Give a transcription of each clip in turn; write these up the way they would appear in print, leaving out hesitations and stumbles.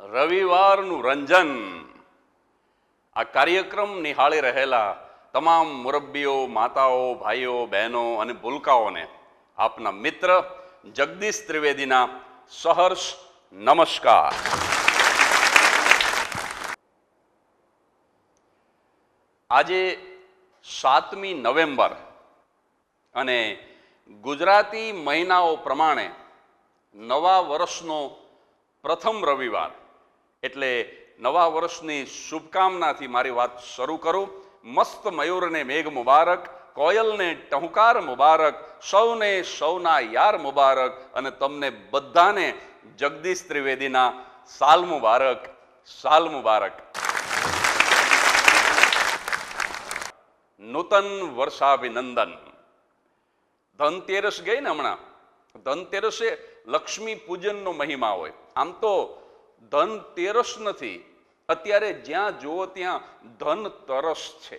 રવિવારનું રંજન આ કાર્યક્રમ નિહાળી રહેલા તમામ મુરબ્બીઓ, માતાઓ, ભાઈઓ, બહેનો અને ભૂલકાઓને આપના મિત્ર જગદીશ ત્રિવેદીના સહર્ષ નમસ્કાર. આજે 7મી નવેમ્બર અને ગુજરાતી મહિનાઓ પ્રમાણે નવા વર્ષનો પ્રથમ રવિવાર એટલે નવા વર્ષની શુભકામનાથી મારી વાત શરૂ કરું. મસ્ત મયુરને મેઘ મુબારક, કોયલને ટહુકાર મુબારક, સૌને સૌના યાર મુબારક અને તમને બધાને જગદીશ ત્રિવેદીના સાલ મુબારક, સાલ મુબારક. નૂતન વર્ષાભિનંદન. ધનતેરસ ગઈ ને હમણાં, ધનતેરસે લક્ષ્મી પૂજનનો મહિમા હોય. આમ તો ધનતેરસ નથી, અત્યારે જ્યાં જુઓ ત્યાં ધન તરસ છે.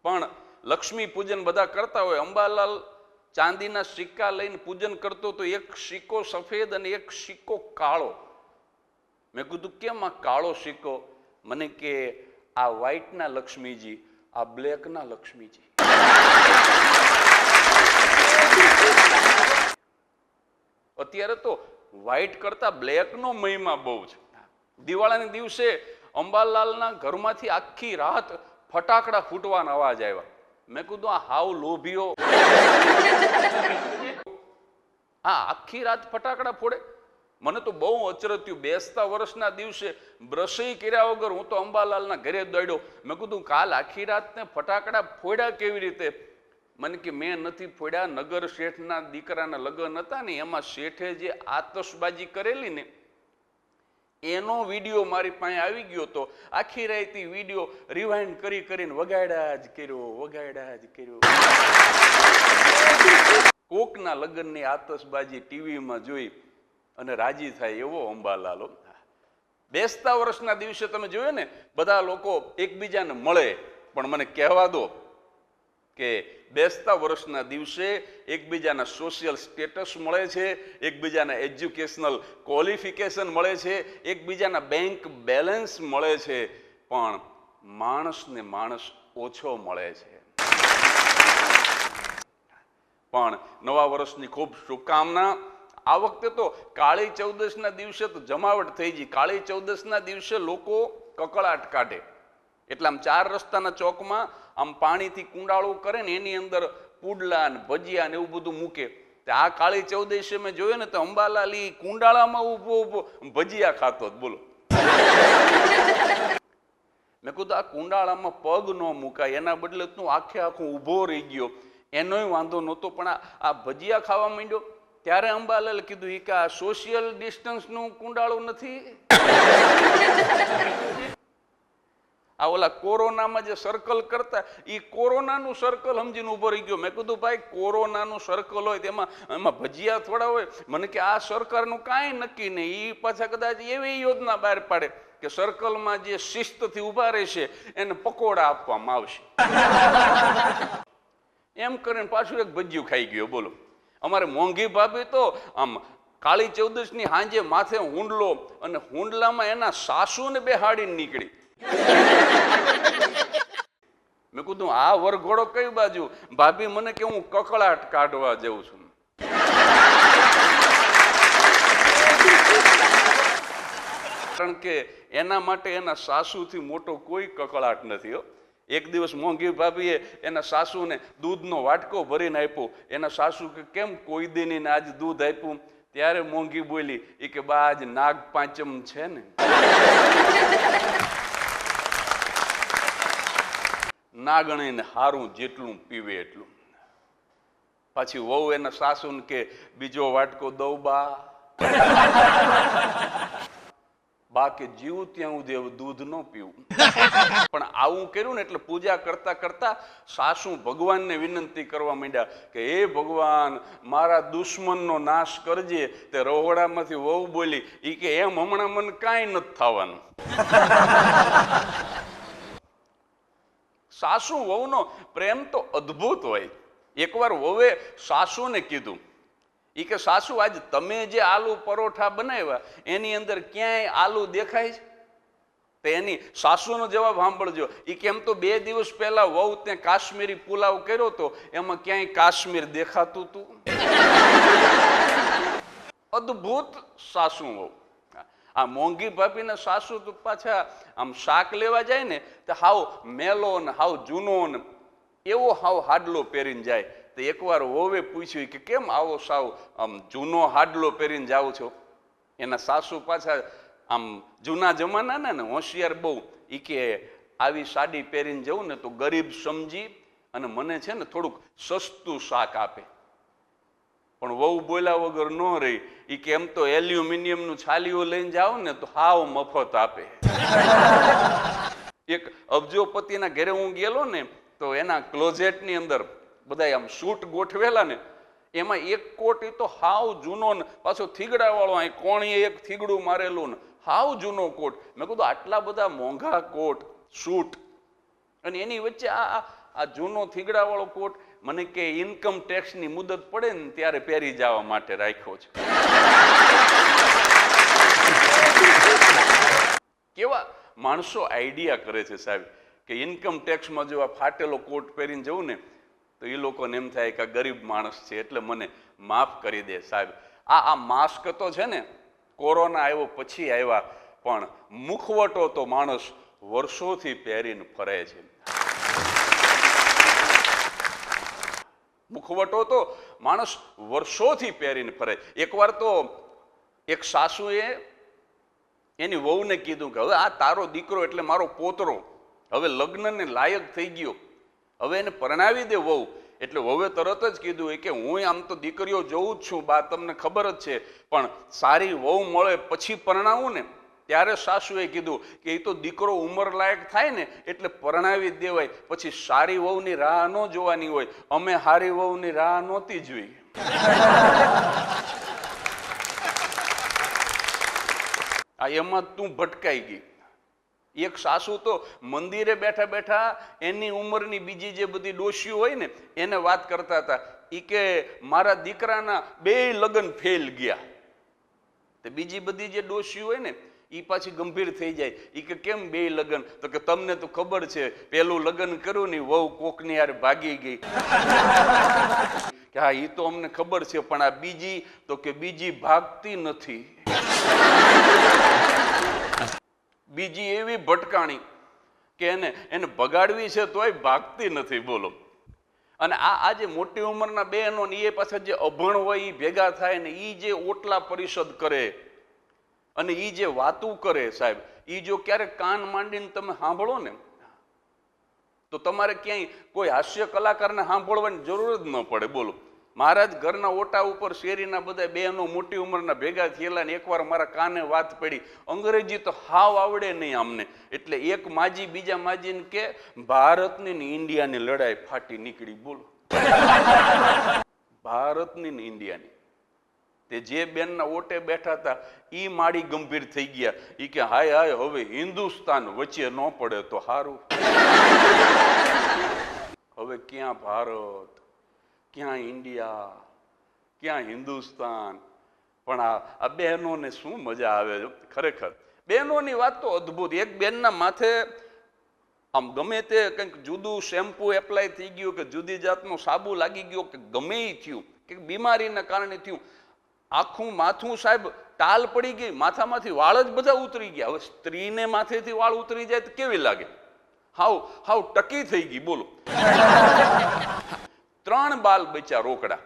પણ લક્ષ્મી પૂજન બધા કરતા હોય. અંબાલાલ ચાંદીના સિક્કા લઈને પૂજન કરતો તો એક સિક્કો સફેદ અને એક સિક્કો કાળો. મેં કીધું કેમ આ કાળો સિક્કો? મને કે આ વ્હાઈટના લક્ષ્મીજી, આ બ્લેકના લક્ષ્મીજી. અત્યારે તો વ્હાઈટ કરતા બ્લેકનો મહિમા બહુ છે. દિવાળીના દિવસે અંબાલાલના ઘરમાંથી આખી રાત ફટાકડા ફૂટવાના અવાજ આવ્યા. મેં કીધું આ હાવ લોભીઓ, આ આખી રાત ફટાકડા ફોડે. મને તો બહુ અચરજ થયું. બેસતા વર્ષના દિવસે બ્રશય કર્યા વગર હું તો અંબાલાલના ઘરે દોડ્યો. મેં કીધું કાલ આખી રાતને ફટાકડા ફોડ્યા કેવી રીતે? મને કે મેં નથી ફોડ્યા, નગર શેઠના દીકરાના લગ્ન હતા ને એમાં શેઠે જે આતશબાજી કરેલી ને એનો વિડીયો મારી પાસે આવી ગયો. તો આખી રાત વિડીયો રિવાઇન્ડ કરી કરીને વગાડ્યા જ કર્યો, વગાડ્યા જ કર્યો. કોકના લગ્નની આતશબાજી ટીવીમાં જોઈ અને રાજી થાય એવો અંબાલાલો. બેસતા વર્ષના દિવસે તમે જોયું ને બધા લોકો એકબીજાને મળે, પણ મને કહેવા દો કે બેસતા વર્ષના દિવસે એકબીજાના સોશિયલ સ્ટેટસ મળે છે, એકબીજાના એજ્યુકેશનલ ક્વોલિફિકેશન મળે છે, એકબીજાના બેંક બેલેન્સ મળે છે, પણ માણસને માણસ ઓછો મળે છે. પણ નવા વર્ષની ખૂબ શુભકામના. આ વખતે તો કાળી ચૌદશના દિવસે તો જમાવટ થઈ ગઈ. કાળી ચૌદશના દિવસે લોકો કકળાટ કાઢે એટલે આમ 4 રસ્તાના ચોકમાં આમ પાણીથી કુંડાળું કરે ને એની અંદર પુડલા ને ભજીયા ને એવું બધું મૂકે. આ કાળી ચૌદશે મેં જોયું ને તો અંબાલાલ કુંડાળામાં ઉભો ઉભો ભજીયા ખાતો. બોલો, મેં કીધું આ કુંડાળામાં પગ ન મુકાય, એના બદલે તું આખે આખો ઊભો રહી ગયો. એનોય વાંધો નહોતો, પણ આ ભજીયા ખાવા માંડ્યો ત્યારે અંબાલાલ કીધું કે આ સોશિયલ ડિસ્ટન્સનું કુંડાળું નથી. આ ઓલા કોરોનામાં જે સર્કલ કરતા એ કોરોનાનું સર્કલ સમજીને ઉભો રહી ગયો. મેં કીધું ભાઈ કોરોનાનું સર્કલ હોય તેમાં એમાં ભજીયા થોડા હોય? મને કે આ સરકારનું કાંઈ નક્કી નહીં. એ પાછા કદાચ એવી યોજના બહાર પાડે કે સર્કલમાં જે શિસ્તથી ઊભા રહેશે એને પકોડા આપવામાં આવશે. એમ કરીને પાછું એક ભજીયું ખાઈ ગયો. બોલો, અમારે મોંઘી ભાભી તો આમ કાળી ચૌદશની હાંજે માથે હુંડલો અને હુંડલામાં એના સાસુને બેહાડીને નીકળી. મેં કીધું આ વરઘોડો કઈ બાજુ? ભાભી મને કે હું કકળાટ કાઢવા જઉં છું. કારણ કે એના માટે એના સાસુથી મોટો કોઈ કકળાટ નથી. એક દિવસ મોંઘી ભાભીએ એના સાસુને દૂધનો વાટકો ભરીને આપ્યો. એના સાસુ કે કેમ કોઈ દીને આજ દૂધ આપ્યું? ત્યારે મોંઘી બોલી એ કે બા આજ નાગ પાંચમ છે ને. ના ગણીને હારું જેટલું પીવે એટલું. પછી વહુ એના સાસુને કે બીજો વાટકો દઉં બા? બા કે જીવ ત્યાં સુધી દૂધ ન પીવું. પણ આવું કર્યું ને એટલે પૂજા કરતા કરતા સાસુ ભગવાનને વિનંતી કરવા માંડ્યા કે હે ભગવાન, મારા દુશ્મનનો નાશ કરજે. તે રહોડામાંથી વહુ બોલી એ કે એમ હમણાં મને કાંઈ નથી થવાનું. સાસુ વહુનો પ્રેમ તો અદ્ભુત હોય. એકવાર વહુએ સાસુને કીધું એ કે સાસુ આજ તમે જે આલુ પરોઠા બનાવ્યા એની અંદર ક્યાંય આલુ દેખાય છે? તો એની સાસુનો જવાબ સાંભળજો. એ કેમ તો 2 દિવસ પહેલા વહુ તે કાશ્મીરી પુલાવ કર્યો તો એમાં ક્યાંય કાશ્મીર દેખાતું હતું. અદ્ભુત સાસુ વહુ. આ મોંઘી ભાભીના સાસુ તો પાછા આમ શાક લેવા જાય ને તો હાવ મેલો ને હાવ જૂનો ને એવો હાવ હાડલો પહેરીને જાય. તો એકવાર વહુએ પૂછ્યું કે કેમ આવો સાવ આમ જૂનો હાડલો પહેરીને જાઓ છો? એના સાસુ પાછા આમ જૂના જમાનાના ને હોશિયાર બહુ. એ કે આવી સાડી પહેરીને જવું ને તો ગરીબ સમજી અને મને છે ને થોડુંક સસ્તું શાક આપે. પણ વહુ બોલ્યા વગર ન રહી. એ કે એમ તો એલ્યુમિનિયમનું છાલીઓ લઈને જાઓ ને તો હાવ મફત આપે. એક અબજોપતિના ઘરે હું ગયેલો ને તો એના ક્લોઝેટની અંદર બધા આમ સૂટ ગોઠવેલા ને એમાં એક કોટ એ તો હાવ જૂનો ને પાછો થીગડા વાળો, અહીં કોણીએ એક થીગડું મારેલું ને હાવ જૂનો કોટ. મેં કીધું આટલા બધા મોંઘા કોટ સૂટ અને એની વચ્ચે આ જૂનો થીગડા વાળો કોટ. મને કે ઇન્કમ ટેક્સની મુદત પડે ને ત્યારે પહેરી જવા માટે રાખ્યો છે. કેવા માણસો આઈડિયા કરે છે સાહેબ કે ઇન્કમ ટેક્સમાં જો આ ફાટેલો કોટ પહેરીને જવું ને તો એ લોકોને એમ થાય કે ગરીબ માણસ છે એટલે મને માફ કરી દે. સાહેબ આ માસ્ક તો છે ને કોરોના આવ્યો પછી આવ્યા, પણ મુખવટો તો માણસ વર્ષોથી પહેરીને ફરે છે. મુખવટો તો માણસ વર્ષોથી પહેરીને ફરે. એકવાર તો એક સાસુએ એની વહુને કીધું કે હવે આ તારો દીકરો એટલે મારો પોતરો હવે લગ્નને લાયક થઈ ગયો, હવે એને પરણાવી દે વહુ. એટલે વહુએ તરત જ કીધું કે હું આમ તો દીકરીઓ જોઉં જ છું બા, તમને ખબર જ છે, પણ સારી વહુ મળે પછી પરણાવું ને. ત્યારે સાસુએ કીધું કે એ તો દીકરો ઉંમર લાયક થાય ને એટલે પરણાવી દેવાય, પછી સારી વહુની રાહ ન જોવાની હોય. અમે સારી વહુની રાહ નહોતી જોઈ. આ એમાં તું ભટકાઈ ગઈ. એક સાસુ તો મંદિરે બેઠા બેઠા એની ઉંમરની બીજી જે બધી ડોશીઓ હોય ને એને વાત કરતા હતા. એ કે મારા દીકરાના 2 લગ્ન ફેલ ગયા. તો બીજી બધી જે ડોશીઓ હોય ને એ પાછી ગંભીર થઈ જાય. એ કે કેમ 2 લગ્ન? તો કે તમને તો ખબર છે, પેલું લગ્ન કર્યું ને વહુ કોકની યાર ભાગી ગઈ. કે હા એ તો અમને ખબર છે, પણ આ બીજી? તો કે બીજી ભાગતી નથી. બીજી એવી ભટકાણી કે એને ભગાડવી છે તોય ભાગતી નથી. બોલો. અને આ જે મોટી ઉંમરના બહેનો ને એ પાછા જે અભણ હોય એ ભેગા થાય ને એ જે ઓટલા પરિષદ કરે અને એ જે વાતું કરે સાહેબ, એ જો ક્યારેક કાન માંડીને તમે સાંભળો ને તો તમારે ક્યાંય કોઈ હાસ્ય કલાકારને સાંભળવાની જરૂર જ ન પડે. બોલો. મારા જ ઘરના ઓટા ઉપર શેરીના બધા બહેનો મોટી ઉંમરના ભેગા થયેલા ને એકવાર મારા કાને વાત પડી. અંગ્રેજી તો હાવ આવડે નહીં અમને. એટલે એક માજી બીજા માજીને કે ભારતની ને ઇન્ડિયાની લડાઈ ફાટી નીકળી. બોલો. ભારતની ને ઇન્ડિયાની. તે જે બેનના ઓટે બેઠા હતા એ માડી ગંભીર થઈ ગયા. એ કે હાય હાય હવે હિન્દુસ્તાન વચ્ચે ન પડે તો સારું. હવે ક્યાં ભારત, ક્યાં ઇન્ડિયા, ક્યાં હિન્દુસ્તાન? પણ આ બહેનોને શું મજા આવે ખરેખર. બહેનોની વાત તો અદ્ભુત. એક બેનના માથે આમ ગમે તે કંઈક જુદું શેમ્પુ એપ્લાય થઈ ગયું કે જુદી જાતનો સાબુ લાગી ગયો કે ગમે એ થયું કે બીમારીના કારણે થયું, આખું માથું સાહેબ ટાલ પડી ગઈ, માથામાંથી વાળ જ બધા ઉતરી ગયા. હવે સ્ત્રીને માથેથી વાળ ઉતરી જાય તો કેવી લાગે? હાવ ટકી થઈ ગઈ. બોલો. 3 બાલ બચ્યા રોકડા,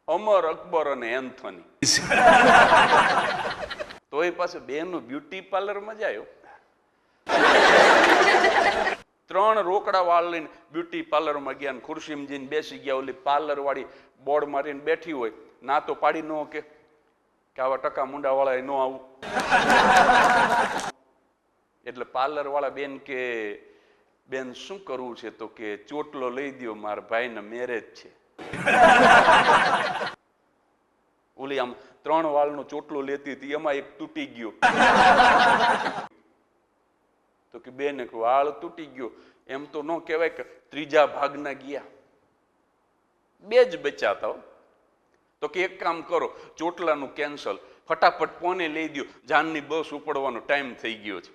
અમર, અકબર અને એન્થોની. તો એ પાસે બેનનું બ્યુટી પાર્લરમાં જાય. 3 રોકડા વાળ લઈને બ્યુટી પાર્લરમાં ગયા ને ખુરશીમાં જઈને બેસી ગયા. ઓલી પાર્લર વાળી બોર્ડ મારીને બેઠી હોય, ના તો પાડી ન કે આવા ટકા મુંડા વાળા ન આવું. એટલે પાર્લર વાળા બેન કે બેન શું કરવું છે? તો કે ચોટલો લઈ દો, મારા ભાઈના મેરેજ છે. ઓલી આમ 3 વાળનો ચોટલો લેતી હતી એમાં એક તૂટી ગયો. તો કે બેન એક વાળ તૂટી ગયો એમ તો ન કહેવાય કે 3જા ભાગના ગયા. 2 જ બચ્યા હતા. તો કે એક કામ કરો, ચોટલાનું કેન્સલ, ફટાફટ પોને લઈ દો, જાનની બસ ઉપડવાનો ટાઈમ થઈ ગયો છે.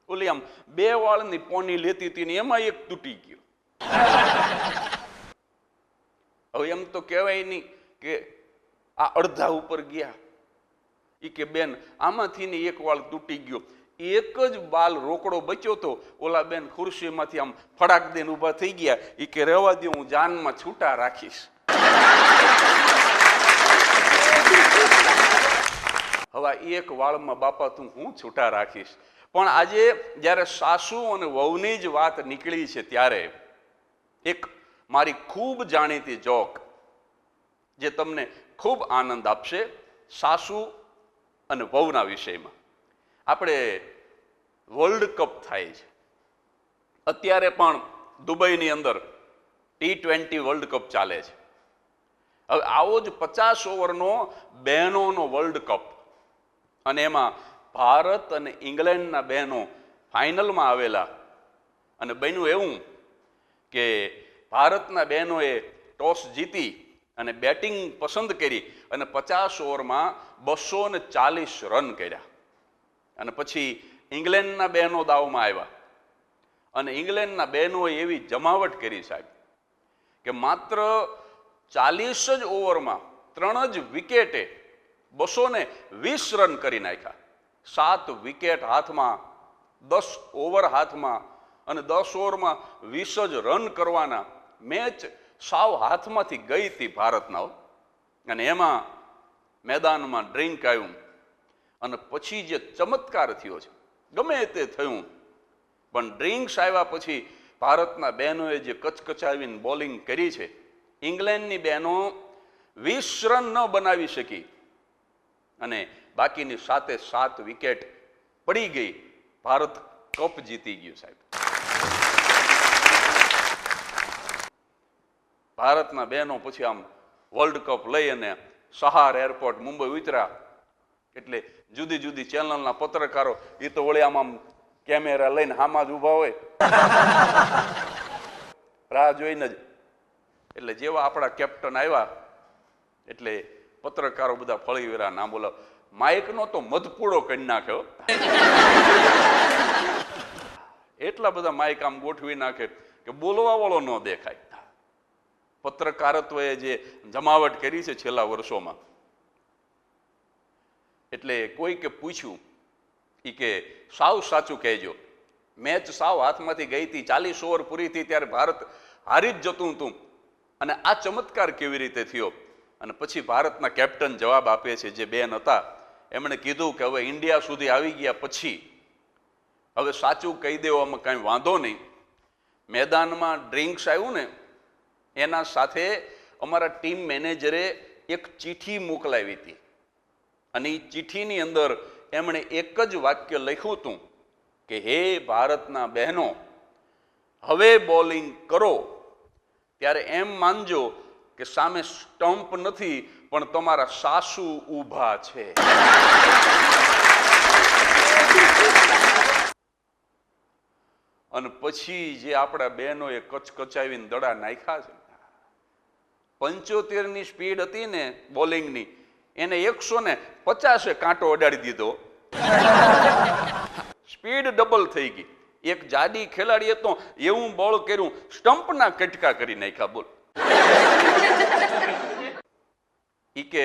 ઓલી આમ 2 વાળની પોની લેતી હતી ને એમાં એક તૂટી ગયો. હવે એમ તો કહેવાય નહીં કે આ અડધા ઉપર ગયા. ઈ કે બેન આમાંથી ને એક વાળ તૂટી ગયો, એક જ બાલ રોકડો બચ્યો તો. ઓલા બેન ખુરશીમાંથી આમ ફડાક દઈને ઊભા થઈ ગયા. ઈ કે રહેવા દે, હું જાનમાં છૂટા રાખીશ. હવે એક વાળમાં બાપા તું હું છૂટા રાખીશ. પણ આજે જ્યારે સાસુ અને વહુની જ વાત નીકળી છે ત્યારે એક મારી ખૂબ જાણીતી જોક જે તમને ખૂબ આનંદ આપશે સાસુ અને વહુના વિષયમાં. આપણે વર્લ્ડ કપ થાય છે અત્યારે, પણ દુબઈની અંદર T20 વર્લ્ડ કપ ચાલે છે. હવે આવો જ 50 ઓવરનો બહેનોનો વર્લ્ડ કપ, અને એમાં ભારત અને ઇંગ્લેન્ડના બહેનો ફાઇનલમાં આવેલા. અને બન્યું એવું કે ભારતના બહેનોએ ટોસ જીતી અને બેટિંગ પસંદ કરી અને 50 ઓવરમાં 240 રન કર્યા. અને પછી ઇંગ્લેન્ડના બહેનો દાવમાં આવ્યા અને ઇંગ્લેન્ડના બહેનોએ એવી જમાવટ કરી સાહેબ કે માત્ર 40 જ ઓવરમાં 3 જ વિકેટે 220 રન કરી નાખ્યા. 7 વિકેટ હાથમાં, 10 ઓવર હાથમાં અને 10 ઓવરમાં 20 જ રન કરવાના. મેચ સાવ હાથમાંથી ગઈ હતી ભારતના. અને એમાં મેદાનમાં ડ્રિંક આવ્યું અને પછી જે ચમત્કાર થયો છે, ગમે તે થયું, પણ ડ્રિંક્સ આવ્યા પછી ભારતના બહેનોએ જે કચકચાવીને બોલિંગ કરી છે, ઇંગ્લેન્ડની બહેનો 20 રન ન બનાવી શકી અને બાકીની 7 વિકેટ પડી ગઈ. ભારત કપ જીતી ગયું સાહેબ. ભારતના બહેનો પછી આમ વર્લ્ડ કપ લઈ અને સહાર એરપોર્ટ મુંબઈ ઉતર્યા એટલે જુદી જુદી ચેનલના પત્રકારો એ તો વળી આમ કેમેરા લઈને હામાં જ ઊભા હોય રાહ જોઈને જ. એટલે જેવા આપણા કેપ્ટન આવ્યા એટલે પત્રકારો બધા ફળી વેરા ના બોલો, માઇકનો તો મધપૂડો કરી નાખ્યો. એટલા બધા માઇક આમ ગોઠવી નાખે કે બોલવા વાળો ન દેખાય. પત્રકારત્વએ જે જમાવટ કરી છે છેલ્લા વર્ષોમાં. એટલે કોઈકે પૂછ્યું ઈ કે સાવ સાચું કહેજો, મેચ સાવ હાથમાંથી ગઈ હતી, 40 ઓવર પૂરી થઈ ત્યારે ભારત હારી જ જતું હતું અને આ ચમત્કાર કેવી રીતે થયો? અને પછી ભારતના કેપ્ટન જવાબ આપે છે, જે બેન હતા એમણે કીધું કે હવે ઇન્ડિયા સુધી આવી ગયા પછી હવે સાચું કહી દેવામાં કાંઈ વાંધો નહીં. મેદાનમાં ડ્રિંક્સ આવ્યું ને એના સાથે અમારા ટીમ મેનેજરે એક ચિઠ્ઠી મોકલાવી હતી અને એ ચિઠ્ઠીની અંદર એમણે એક જ વાક્ય લખ્યું હતું કે હે ભારતના બહેનો, હવે બોલિંગ કરો ત્યારે એમ માનજો કે સામે સ્ટમ્પ નથી પણ તમારા સાસુ ઊભા છે. અને પછી જે આપણા બહેનોએ કચકચાવીને દડા નાખ્યા છે, 75ની સ્પીડ હતી ને બોલિંગની, એને 150 કાંટો અડાડી દીધો. સ્પીડ ડબલ થઈ ગઈ. એક જાડી ખેલાડીએ તો એવું બોલ કર્યું, સ્ટમ્પના કટકા કરી નાખ્યા. બોલ ઈ કે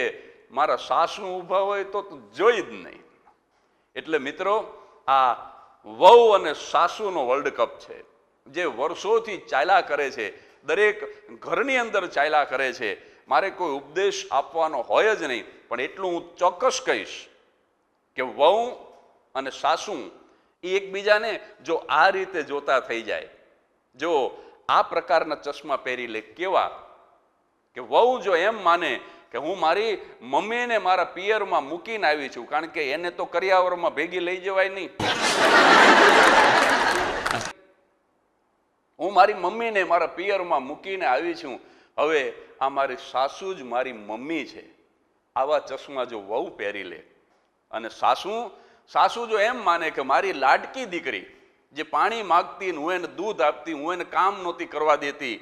મારા સાસુ ઊભા હોય તો જોઈ જ નહીં. એટલે મિત્રો, આ વહુ અને સાસુનો વર્લ્ડ કપ છે જે વર્ષોથી ચાલ્યા કરે છે, દરેક ઘરની અંદર ચાલ્યા કરે છે. મારે કોઈ ઉપદેશ આપવાનો હોય જ નહીં, પણ એટલું હું ચોક્કસ કહીશ કે વહુ અને સાસુ એ એકબીજાને જો આ રીતે જોતા થઈ જાય, જો આ પ્રકારના ચશ્મા પહેરી લે, કેવા કે વહુ જો એમ માને કે હું મારી મમ્મીને મારા પિયરમાં મૂકીને આવી છું, કારણ કે એને તો કરિયાવરમાં ભેગી લઈ જવાય નહીં, હું મારી મમ્મીને મારા પિયરમાં મૂકીને આવી છું, હવે આ મારી સાસુ જ મારી મમ્મી છે, આવા ચશ્મા જો વહુ પહેરી લે, અને સાસુ જો એમ માને કે મારી લાડકી દીકરી જે પાણી માગતી, હું એને દૂધ આપતી, હું એને કામ નહોતી કરવા દેતી,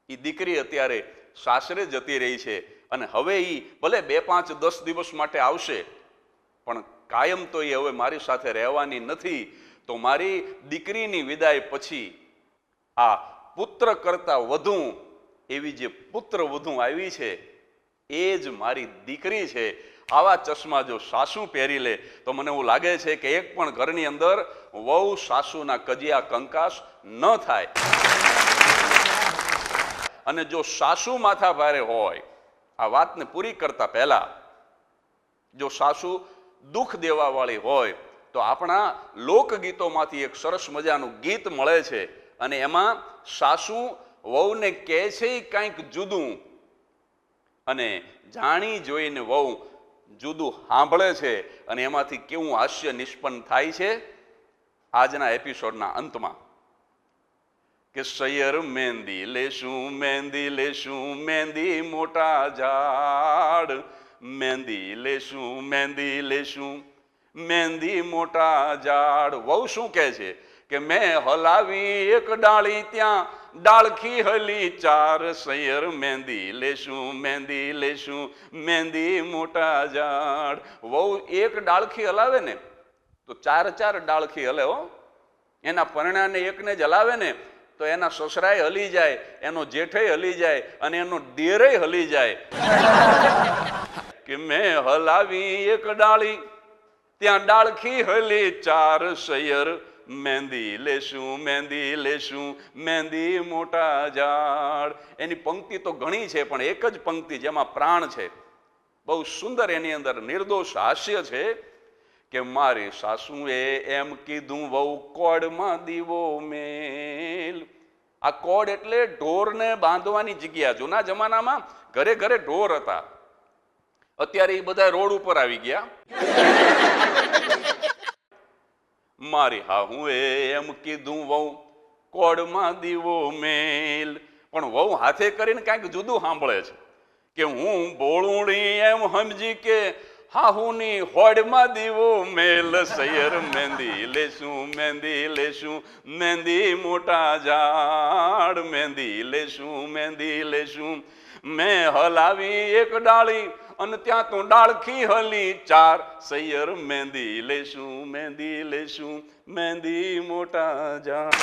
એ દીકરી અત્યારે સાસરે જતી રહી છે અને હવે એ ભલે 2, 5, 10 દિવસ માટે આવશે, પણ કાયમ તો એ હવે મારી સાથે રહેવાની નથી. તો મારી દીકરીની વિદાય પછી આ પુત્ર કરતા વધુ એવી જે પુત્ર વધુ આવી છે એ જ મારી દીકરી છે. આવા ચશ્મા જો સાસુ પહેરી લે તો મને એવું લાગે છે કે એક પણ ઘરની અંદર વહુ સાસુના કજિયા કંકાસ ન થાય. અને જો સાસુ માથા ભારે હોય, આ વાતને પૂરી કરતા પહેલા જો સાસુ દુઃખ દેવા વાળી હોય તો આપણા લોકગીતોમાંથી એક સરસ મજાનું ગીત મળે છે અને એમાં સાસુ વહુને કહે છે કંઈક જુદું અને જાણી જોઈને વહુ જુદું સાંભળે છે અને એમાંથી કેવું હાસ્ય નિષ્પન્ન થાય છે આજના એપિસોડના અંતમાં કે સૈયર મહેંદી લેશું, મહેંદી લેશું, મહેંદી મોટા ઝાડ, મહેંદી લેશું, મહેંદી લેશું, મહેંદી મોટા ઝાડ. વહુ શું કહે છે કે મેં હલાવી એક ડાળી ત્યાં ડાળખી હલી ચાર, સૈયર મહેંદી લેશું, મહેંદી લેશું, મહેંદી મોટા ઝાડ. વહુ એક ડાળખી હલાવે ને તો 4 ડાળખી હલે હો. એના પરણાને એકને જ હલાવે ને તો એના સસરાય હલી જાય, એનો જેઠે હલી જાય અને એનો દેરે હલી જાય. કે મેં હલાવી એક ડાળી ત્યાં ડાળખી હલી ચાર, સૈયર મહેંદી લેશું, મહેંદી લેશું, મહેંદી મોટા ઝાડ. એની પંક્તિ તો ઘણી છે પણ એક જ પંક્તિ જેમાં પ્રાણ છે, બહુ સુંદર એની અંદર નિર્દોષ હાસ્ય છે કે મારી સાસુએ એમ કીધું વહુ કોડમાં દીવો મેલ. આ કોડ એટલે ઢોરને બાંધવાની જગ્યા. જૂના જમાનામાં ઘરે ઘરે ઢોર હતા, અત્યારે એ બધા રોડ ઉપર આવી ગયા. મારી હાહુએ એમ કીધું વહુ કોડમાં દીવો મેલ. પણ વહુ હાથે કરીને કાંઈક જુદું સાંભળે છે કે હું બોળુણી એમ સમજી કે હાહુની હોડમાં દીવો મેલ, સૈયર મહેંદી લેશું, મહેંદી લેશું, મહેંદી મોટા ઝાડ, મહેંદી લેશું, મહેંદી લેશું. મેં હલાવી એક ડાળી અને ત્યાં તો ડાળખી હલી ચાર, સૈયર મહેંદી લેશું, મહેંદી લેશું, મહેંદી મોટા ઝાડ.